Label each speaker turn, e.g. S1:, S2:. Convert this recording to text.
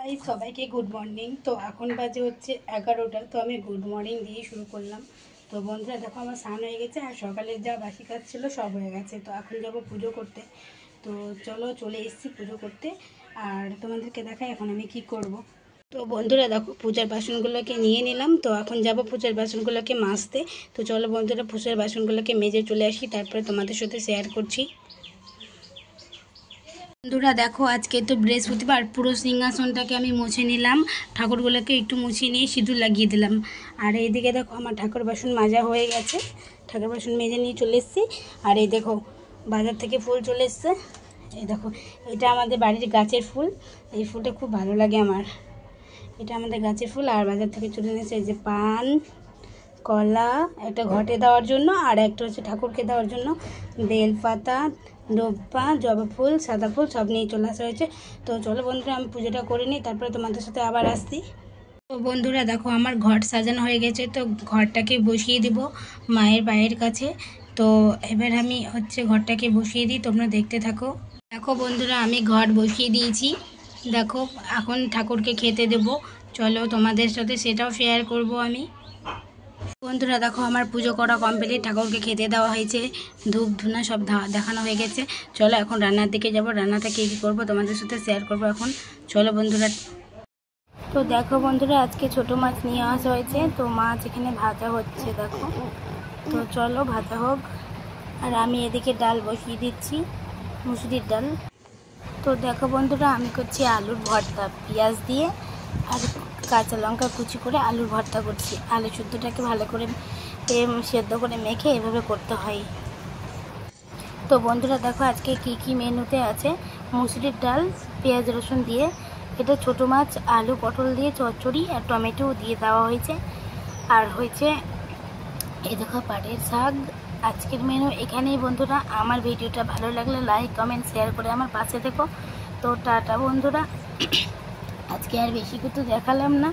S1: Guys সবাইকে good morning. তো এখন বাজে হচ্ছে 11টা। তো আমি গুড মর্নিং দিয়ে শুরু করলাম। তো বন্ধুরা দেখো আমার স্নান হয়ে গেছে আর সকালের যা বাসি কাজ ছিল সব হয়ে গেছে। তো এখন যাব পুজো করতে। তো চলে এসেছি পুজো করতে। আর তোমাদেরকে দেখাই এখন আমি কি করব। তো বন্ধুরা দেখো পূজার বাসনগুলোকে নিয়ে নিলাম। তো এখন যাব পূজার বাসনগুলোকে মাজতে। তো চলো বন্ধুরা পূজার বাসনগুলোকে মেজে চলে আসি, তারপরে তোমাদের সাথে শেয়ার করছি। বন্ধুরা দেখো আজকে তো বৃহস্পতিবার, পুরো সিংহাসনটাকে আমি মুছে নিলাম, ঠাকুরগুলোকে একটু মুছে নিয়ে সিঁদুর লাগিয়ে দিলাম। আর এইদিকে দেখো আমার ঠাকুর বাসন মাজা হয়ে গেছে, ঠাকুর বাসন মেজে নিয়ে চলে এসেছি। আর এই দেখো বাজার থেকে ফুল চলে এসছে। এই দেখো এটা আমাদের বাড়ির গাছের ফুল, এই ফুলটা খুব ভালো লাগে আমার। এটা আমাদের গাছের ফুল। আর বাজার থেকে চলে এসেছে এই যে পান, কলা, একটা ঘটে দেওয়ার জন্য, আর একটা হচ্ছে ঠাকুরকে দেওয়ার জন্য বেলপাতা, ডোবা, জবা ফুল, সাদা ফুল সব নিয়ে চলে আসা হয়েছে। তো চলো বন্ধুরা আমি পুজোটা করে নিই, তারপরে তোমাদের সাথে আবার আসছি। তো বন্ধুরা দেখো আমার ঘর সাজানো হয়ে গেছে। তো ঘরটাকে বসিয়ে দিব মায়ের পায়ের কাছে। তো এবার আমি হচ্ছে ঘরটাকে বসিয়ে দিই, তোমরা দেখতে থাকো। দেখো বন্ধুরা আমি ঘর বসিয়ে দিয়েছি। দেখো এখন ঠাকুরকে খেতে দেব, চলো তোমাদের সাথে সেটাও শেয়ার করব আমি। বন্ধুরা দেখো আমার পুজো করা কমপ্লিট, ঠাকুরকে খেতে দেওয়া হয়েছে, ধূপ ধুনা সব দেখানো হয়ে গেছে। চলো এখন রান্নার দিকে যাব, রান্নাটা কী কী করবো তোমাদের সাথে শেয়ার করব এখন। চলো বন্ধুরা। তো দেখো বন্ধুরা আজকে ছোট মাছ নিয়ে আসা হয়েছে। তো মাছ এখানে ভাজা হচ্ছে দেখো। তো চলো ভাজা হোক। আর আমি এদিকে ডাল বসিয়ে দিচ্ছি, মুসুরির ডাল। তো দেখো বন্ধুরা আমি করছি আলুর ভর্তা, পেঁয়াজ দিয়ে আর কাঁচা লঙ্কা কুচি করে আলুর ভর্তা করছি। আলু শুদ্ধটাকে ভালো করে সেদ্ধ করে মেখে এভাবে করতে হয়। তো বন্ধুরা দেখো আজকে কি কি মেনুতে আছে। মুসুরির ডাল পেঁয়াজ রসুন দিয়ে, এটা ছোটো মাছ আলু পটল দিয়ে চচ্চড়ি আর টমেটো দিয়ে দেওয়া হয়েছে। আর হয়েছে এই দেখো পাটের শাক। আজকের মেনু এখানেই বন্ধুরা। আমার ভিডিওটা ভালো লাগলে লাইক কমেন্ট শেয়ার করে আমার পাশে থেকো। তো টাটা বন্ধুরা, আজকে আর বেশি কিছু দেখালাম না।